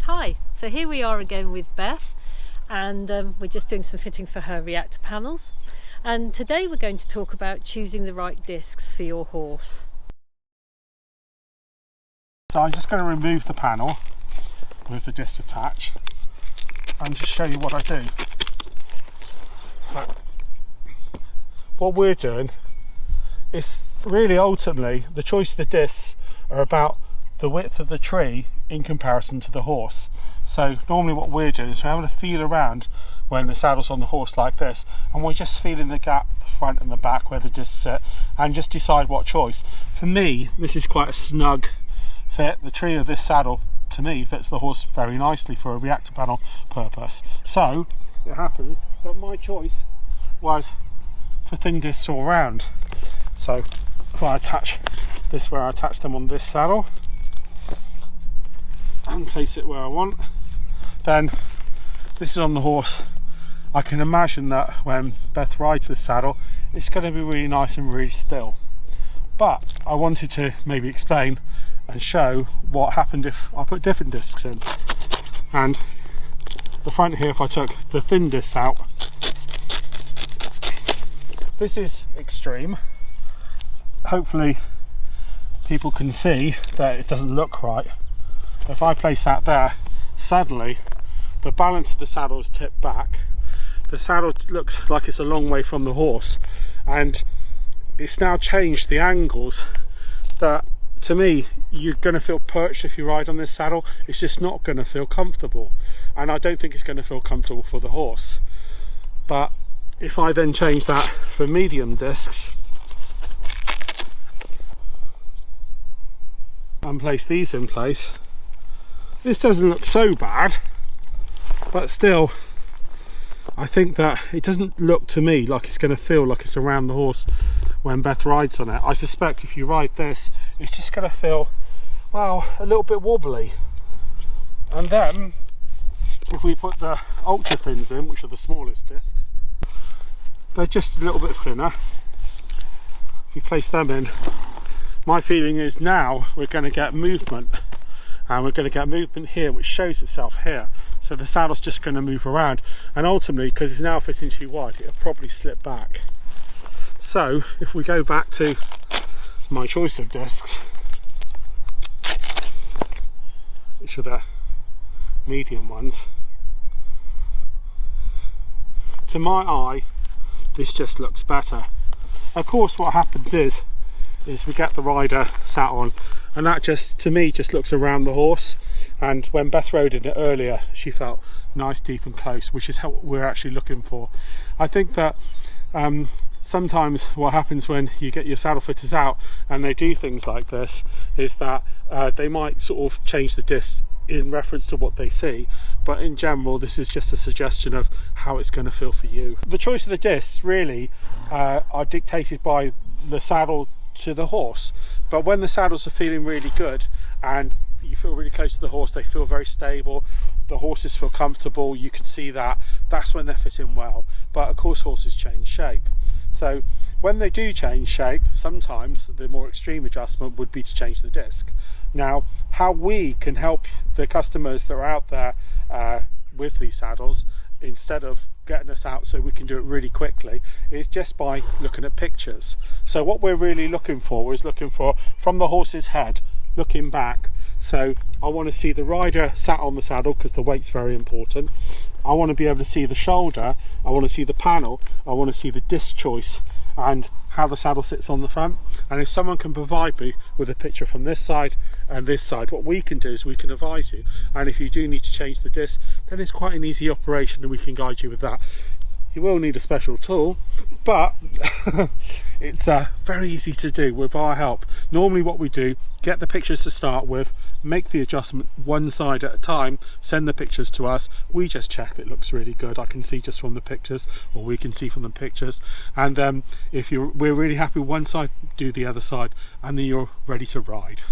Hi, so here we are again with Beth, and we're just doing some fitting for her reactor panels, and today we're going to talk about choosing the right discs for your horse. So I'm just going to remove the panel with the disc attached and just show you what I do. So what we're doing is really ultimately the choice of the discs are about the width of the tree in comparison to the horse. So normally what we're doing is we're having a feel around when the saddle's on the horse like this, and we're just feeling the gap, the front and the back where the discs sit, and just decide what choice. For me, this is quite a snug fit. The tree of this saddle to me fits the horse very nicely for a reactor panel purpose. So it happens that my choice was for thin discs all round. So if I attach this where I attach them on this saddle and place it where I want, then this is on the horse. I can imagine that when Beth rides this saddle, it's going to be really nice and really still. But I wanted to maybe explain and show what happened if I put different discs in. And the front here, if I took the thin discs out, this is extreme. Hopefully people can see that it doesn't look right. If I place that there, suddenly the balance of the saddle is tipped back. The saddle looks like it's a long way from the horse, and it's now changed the angles that, to me, you're going to feel perched if you ride on this saddle. It's just not going to feel comfortable, and I don't think it's going to feel comfortable for the horse. But if I then change that for medium discs and place these in place, this doesn't look so bad, but still I think that it doesn't look to me like it's going to feel like it's around the horse when Beth rides on it. I suspect if you ride this, it's just going to feel, well, a little bit wobbly. And then if we put the ultra thins in, which are the smallest discs, they're just a little bit thinner. If you place them in, my feeling is now we're going to get movement, and we're going to get movement here which shows itself here. So the saddle's just going to move around, and ultimately, because it's now fitting too wide, it'll probably slip back. So if we go back to my choice of discs, which are the medium ones, to my eye this just looks better. Of course what happens is we get the rider sat on, and that just, to me, just looks around the horse. And when Beth rode in it earlier, she felt nice, deep and close, which is what we're actually looking for. I think that sometimes what happens when you get your saddle fitters out and they do things like this is that they might sort of change the disc in reference to what they see, but in general this is just a suggestion of how it's going to feel for you. The choice of the discs really are dictated by the saddle to the horse, but when the saddles are feeling really good and you feel really close to the horse, they feel very stable, the horses feel comfortable, you can see that, that's when they're fitting well. But of course horses change shape, so when they do change shape, sometimes the more extreme adjustment would be to change the disc. Now, how we can help the customers that are out there with these saddles, instead of getting us out so we can do it really quickly, is just by looking at pictures. So what we're really looking for is looking for from the horse's head looking back. So I want to see the rider sat on the saddle because the weight's very important. I want to be able to see the shoulder, I want to see the panel, I want to see the disc choice and how the saddle sits on the front. And if someone can provide me with a picture from this side and this side, what we can do is we can advise you, and if you do need to change the disc, then it's quite an easy operation and we can guide you with that. You will need a special tool, but it's very easy to do with our help. Normally what we do, get the pictures to start with, make the adjustment one side at a time, send the pictures to us, we just check it looks really good, I can see just from the pictures, or we can see from the pictures, and if we're really happy with one side, do the other side, and then you're ready to ride.